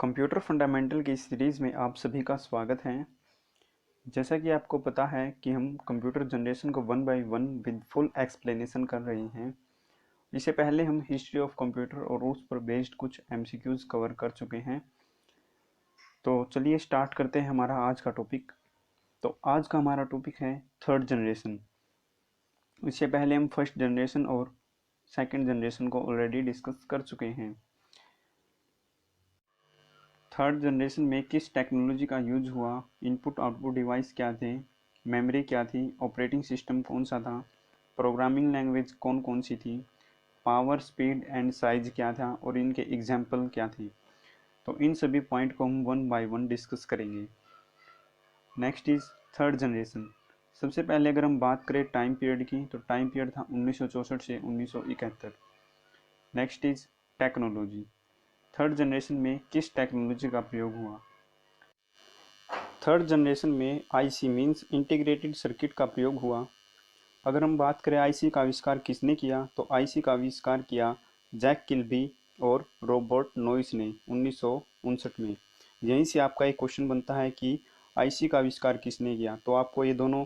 Computer fundamental की series में आप सभी का स्वागत है। जैसा कि आपको पता है कि हम कंप्यूटर जनरेशन को one by one with full explanation कर रहे हैं। इससे पहले हम हिस्ट्री ऑफ कंप्यूटर और उस पर बेस्ड कुछ एमसीक्यूज़ कवर कर चुके हैं। तो चलिए स्टार्ट करते हैं हमारा आज का टॉपिक। तो आज का हमारा टॉपिक है थर्ड जनरेशन। इससे पहले हम फर्स्ट जनरेशन और सेकेंड जनरेशन को ऑलरेडी डिस्कस कर चुके हैं। थर्ड जनरेशन में किस टेक्नोलॉजी का यूज हुआ, इनपुट आउटपुट डिवाइस क्या थे, मेमोरी क्या थी, ऑपरेटिंग सिस्टम कौन सा था, प्रोग्रामिंग लैंग्वेज कौन कौन सी थी, पावर स्पीड एंड साइज क्या था और इनके एग्जाम्पल क्या थे। तो इन सभी पॉइंट को हम वन बाय वन डिस्कस करेंगे। Next is third generation. सबसे पहले अगर हम बात करें टाइम पीरियड की, तो टाइम पीरियड था 1964 से 1971। Next is technology. Third generation में किस टेक्नोलॉजी का प्रयोग हुआ। थर्ड जनरेशन में आईसी मींस इंटीग्रेटेड सर्किट का प्रयोग हुआ। अगर हम बात करें आईसी का आविष्कार किसने किया, तो आईसी का आविष्कार किया जैक किल्बी और रॉबर्ट नोइस ने 1959 में। यहीं से आपका एक क्वेश्चन बनता है कि आईसी का आविष्कार किसने किया, तो आपको ये दोनों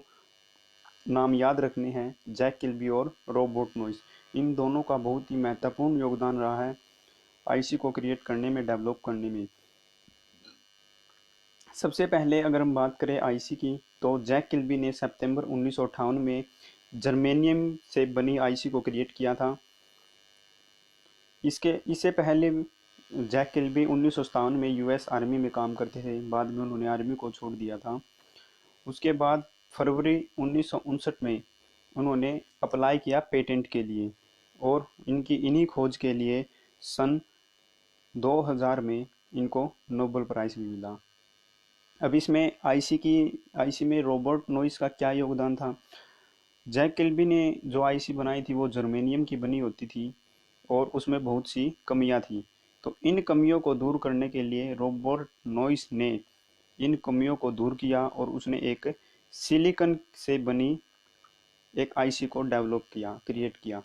नाम याद रखने हैं, जैक किल्बी और रॉबर्ट नोइस। इन दोनों का बहुत ही महत्वपूर्ण योगदान रहा है आईसी को क्रिएट करने में, डेवलप करने में। सबसे पहले अगर हम बात करें आईसी की, तो जैक किल्बी ने सितंबर 1958 में जर्मेनियम से बनी आईसी को क्रिएट किया था। इससे पहले जैक किल्बी 1957 में यूएस आर्मी में काम करते थे, बाद में उन्होंने आर्मी को छोड़ दिया था। उसके बाद फरवरी 1959 में उन्होंने अप्लाई किया पेटेंट के लिए और इन्हीं खोज के लिए सन 2000 में इनको नोबेल प्राइज़ भी मिला। अब इसमें आईसी में रॉबर्ट नोइस का क्या योगदान था। जैक किल्बी ने जो आईसी बनाई थी वो जर्मेनियम की बनी होती थी और उसमें बहुत सी कमियां थी। तो इन कमियों को दूर करने के लिए रॉबर्ट नोइस ने इन कमियों को दूर किया और उसने एक सिलिकॉन से बनी एक आईसी को डेवलप किया, क्रिएट किया।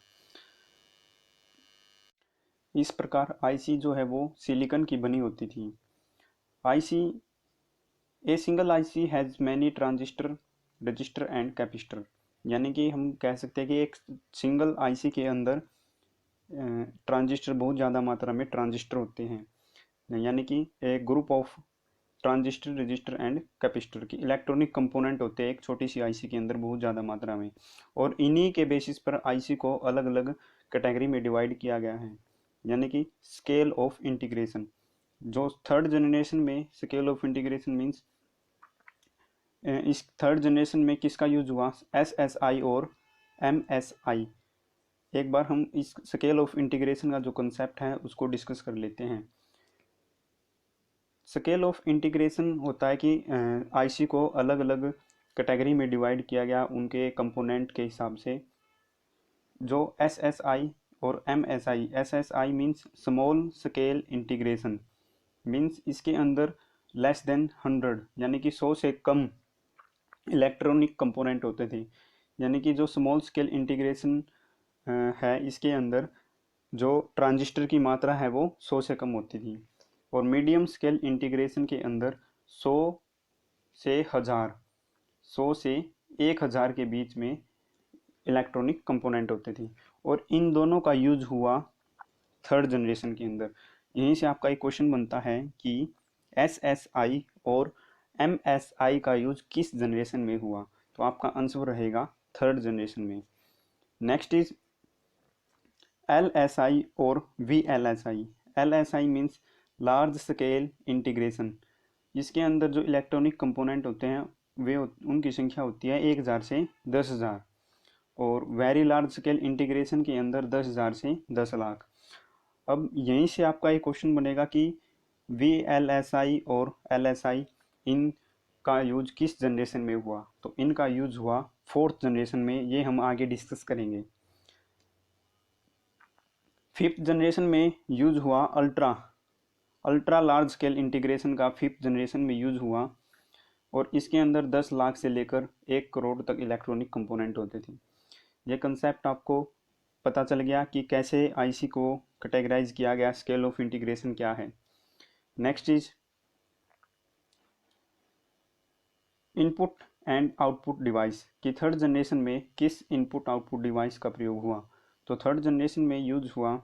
इस प्रकार आईसी जो है वो सिलिकॉन की बनी होती थी। IC a single IC has many transistor, register and capacitor. यानी कि हम कह सकते हैं कि एक सिंगल आईसी के अंदर ट्रांजिस्टर, बहुत ज़्यादा मात्रा में ट्रांजिस्टर होते हैं। यानी कि एक group of transistor, register and capacitor की इलेक्ट्रॉनिक कंपोनेंट होते हैं एक छोटी सी आईसी के अंदर बहुत ज़्यादा मात्रा में। और इन्हीं के बेसिस पर आईसी को अलग अलग कैटेगरी में डिवाइड किया गया है। यानी कि स्केल ऑफ इंटीग्रेशन, जो थर्ड जनरेशन में स्केल ऑफ इंटीग्रेशन मीन्स इस थर्ड जनरेशन में किसका यूज हुआ, एसएसआई और एमएसआई। एक बार हम इस स्केल ऑफ इंटीग्रेशन का जो कंसेप्ट है उसको डिस्कस कर लेते हैं। स्केल ऑफ इंटीग्रेशन होता है कि आईसी को अलग अलग कैटेगरी में डिवाइड किया गया उनके कंपोनेंट के हिसाब से। जो एसएसआई और MSI, SSI means small scale integration, means इसके अंदर लेस देन 100 यानी कि 100 से कम इलेक्ट्रॉनिक कंपोनेंट होते थे। यानी कि जो स्मॉल स्केल इंटीग्रेशन है, इसके अंदर जो ट्रांजिस्टर की मात्रा है वो 100 से कम होती थी। और मीडियम स्केल इंटीग्रेशन के अंदर 100 से 1000, 100 से 1000 के बीच में इलेक्ट्रॉनिक कंपोनेंट होते थे। और इन दोनों का यूज हुआ थर्ड जनरेशन के अंदर। यहीं से आपका एक क्वेश्चन बनता है कि एसएसआई और एमएसआई का यूज किस जनरेशन में हुआ, तो आपका आंसर रहेगा थर्ड जनरेशन में। नेक्स्ट इज एलएसआई और VLSI. LSI means large scale integration. इसके अंदर जो इलेक्ट्रॉनिक कंपोनेंट होते हैं वे उनकी संख्या होती है 1000 से 10000। और वेरी लार्ज स्केल इंटीग्रेशन के अंदर 10000 से 10 लाख। अब यहीं से आपका एक क्वेश्चन बनेगा कि वीएलएसआई और एलएसआई इन का यूज किस जनरेशन में हुआ, तो इनका यूज हुआ फोर्थ जनरेशन में। ये हम आगे डिस्कस करेंगे। फिफ्थ जनरेशन में यूज हुआ अल्ट्रा लार्ज स्केल इंटीग्रेशन का फिफ्थ जनरेशन में यूज हुआ। और इसके अंदर 10 लाख से लेकर 1 करोड़ तक इलेक्ट्रॉनिक कंपोनेंट होते थे। यह कंसेप्ट आपको पता चल गया कि कैसे आईसी को कैटेगराइज किया गया, स्केल ऑफ इंटीग्रेशन क्या है। Next is input and output device कि थर्ड जनरेशन में किस इनपुट आउटपुट डिवाइस का प्रयोग हुआ। तो थर्ड जनरेशन में यूज हुआ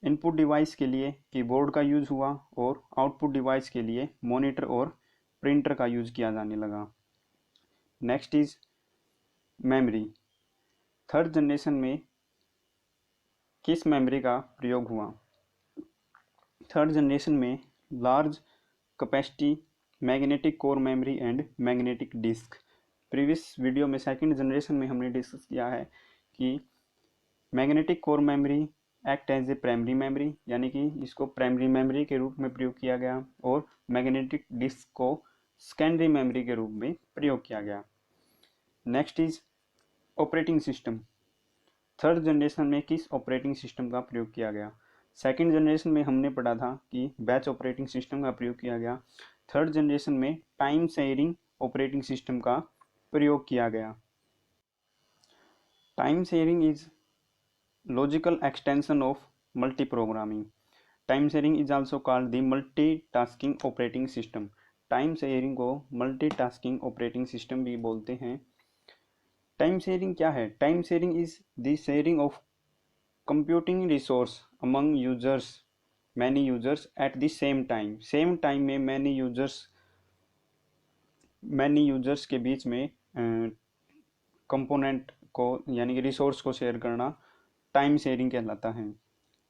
इनपुट डिवाइस के लिए कीबोर्ड का यूज हुआ और आउटपुट डिवाइस के लिए मॉनिटर और प्रिंटर का यूज किया जाने लगा। Next is memory. Third generation में किस मेमोरी का प्रयोग हुआ। थर्ड जनरेशन में large capacity magnetic core memory and magnetic disk. Previous video में सेकंड जनरेशन में हमने डिस्कस किया है कि magnetic core memory act as a primary memory, यानी कि इसको प्राइमरी मेमोरी के रूप में प्रयोग किया गया, और मैग्नेटिक डिस्क को सेकेंडरी मेमोरी के रूप में प्रयोग किया गया। Next is operating system. Third generation में किस ऑपरेटिंग सिस्टम का प्रयोग किया गया। सेकंड जनरेशन में हमने पढ़ा था कि बैच ऑपरेटिंग सिस्टम का प्रयोग किया गया। थर्ड जनरेशन में टाइम शेयरिंग ऑपरेटिंग सिस्टम का प्रयोग किया गया। Time sharing is logical extension of multi-programming. Time sharing is also called the multitasking operating system. Time sharing को मल्टीटास्किंग ऑपरेटिंग सिस्टम भी बोलते हैं। टाइम शेयरिंग क्या है। Time sharing is the sharing of computing resource among users, many users at the same time. Same time में many users के बीच में component को यानी कि रिसोर्स को शेयर करना टाइम शेयरिंग कहलाता है।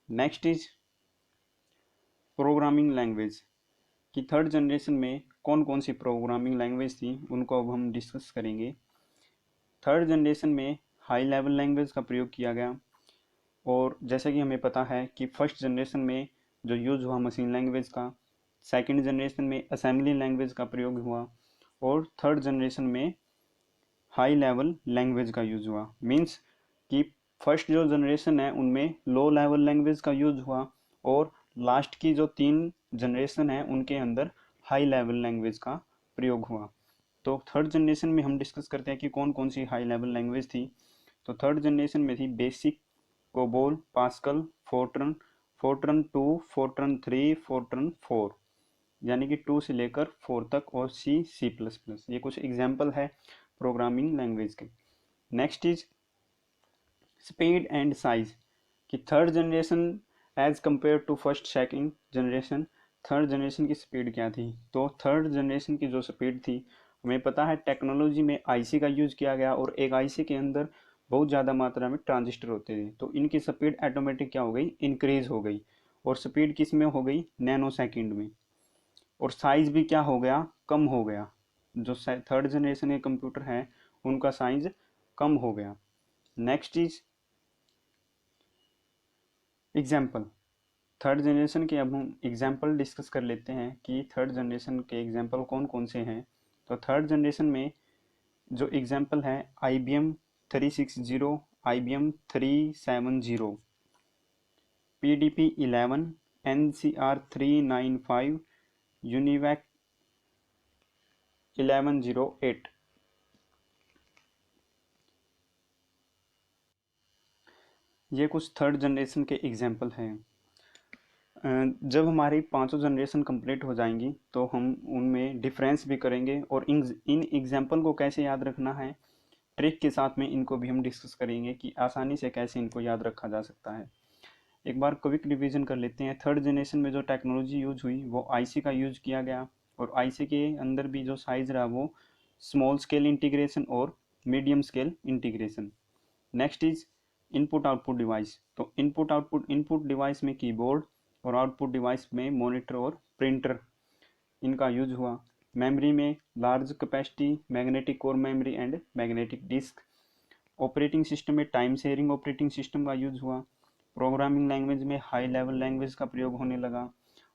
नेक्स्ट इज प्रोग्रामिंग लैंग्वेज कि थर्ड जनरेशन में कौन कौन सी प्रोग्रामिंग लैंग्वेज थी, उनको अब हम डिस्कस करेंगे। थर्ड जनरेशन में हाई लेवल लैंग्वेज का प्रयोग किया गया, और जैसा कि हमें पता है कि फर्स्ट जनरेशन में जो यूज हुआ मशीन लैंग्वेज का, सेकंड जनरेशन में असेंबली लैंग्वेज का प्रयोग हुआ, और थर्ड जनरेशन में हाई लेवल लैंग्वेज का यूज हुआ। मीन्स कि फर्स्ट जो जनरेशन है उनमें लो लेवल लैंग्वेज का यूज हुआ, और लास्ट की जो 3 जनरेशन है उनके अंदर हाई लेवल लैंग्वेज का प्रयोग हुआ। तो थर्ड जनरेशन में हम डिस्कस करते हैं कि कौन कौन सी हाई लेवल लैंग्वेज थी। तो थर्ड जनरेशन में थी basic, COBOL, pascal, Fortran, Fortran 2, Fortran 3, Fortran 4, यानी कि 2 से लेकर 4 तक, और C++। ये कुछ एग्जाम्पल है प्रोग्रामिंग लैंग्वेज के। Next is speed and size कि third generation as compare to first second generation, third generation की स्पीड क्या थी। तो थर्ड जनरेशन की जो स्पीड थी, हमें पता है टेक्नोलॉजी में आईसी का यूज किया गया, और एक आईसी के अंदर बहुत ज़्यादा मात्रा में ट्रांजिस्टर होते थे, तो इनकी स्पीड ऑटोमेटिक क्या हो गई, इंक्रीज हो गई, और स्पीड किस में हो गई, नैनो सेकेंड में। और साइज भी क्या हो गया, कम हो गया। जो थर्ड जनरेशन के कंप्यूटर हैं उनका साइज कम हो गया। Next is example. Third generation के अब हम एग्जाम्पल डिस्कस कर लेते हैं कि थर्ड जनरेशन के एग्जाम्पल कौन कौन से हैं। तो थर्ड जनरेशन में जो एग्जाम्पल है IBM 360, IBM 370, PDP 11, NCR 395, UNIVAC 1108। ये कुछ थर्ड जनरेशन के एग्जाम्पल हैं। जब हमारी 5 जनरेशन कंप्लीट हो जाएंगी तो हम उनमें डिफरेंस भी करेंगे, और इन एग्जाम्पल को कैसे याद रखना है, ट्रिक के साथ में इनको भी हम डिस्कस करेंगे कि आसानी से कैसे इनको याद रखा जा सकता है। एक बार क्विक रिवीजन कर लेते हैं। थर्ड जनरेशन में जो टेक्नोलॉजी यूज हुई वो आईसी का यूज किया गया, और आईसी के अंदर भी जो साइज रहा वो स्मॉल स्केल इंटीग्रेशन और medium scale integration. Next is input output device. तो इनपुट डिवाइस में कीबोर्ड, और आउटपुट डिवाइस में मॉनिटर और प्रिंटर, इनका यूज हुआ। मेमोरी में large capacity magnetic core memory and magnetic disc. Operating system में टाइम शेयरिंग ऑपरेटिंग सिस्टम का यूज हुआ। प्रोग्रामिंग लैंग्वेज में हाई लेवल लैंग्वेज का प्रयोग होने लगा,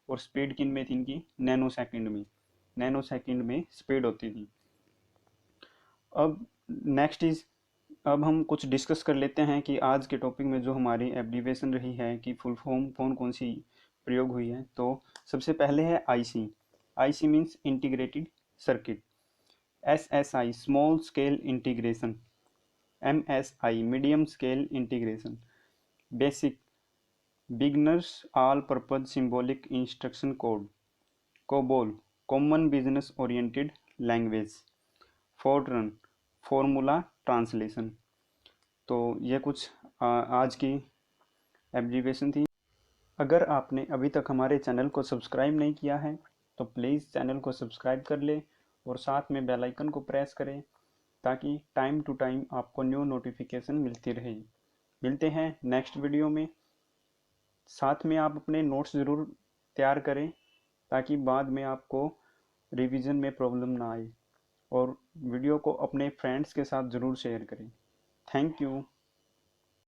और स्पीड किन में थी इनकी, नैनो सेकंड में स्पीड होती थी। अब नेक्स्ट इज, अब हम कुछ डिस्कस कर लेते हैं कि आज के टॉपिक में जो हमारी एब्रीविएशन रही है कि फुल फॉर्म कौन कौन सी प्रयोग हुई है। तो सबसे पहले है IC. IC means integrated circuit. SSI small scale integration. MSI medium scale integration. Basic beginners all purpose symbolic instruction code, COBOL common business oriented language, Fortran formula translation. तो ये कुछ आज की एब्रीवेशन थी। अगर आपने अभी तक हमारे चैनल को सब्सक्राइब नहीं किया है तो प्लीज़ चैनल को सब्सक्राइब कर ले और साथ में बेल आइकन को प्रेस करें ताकि टाइम टू टाइम आपको न्यू नोटिफिकेशन मिलती रहे। मिलते हैं नेक्स्ट वीडियो में। साथ में आप अपने नोट्स ज़रूर तैयार करें ताकि बाद में आपको रिवीजन में प्रॉब्लम ना आए, और वीडियो को अपने फ्रेंड्स के साथ ज़रूर शेयर करें। Thank you.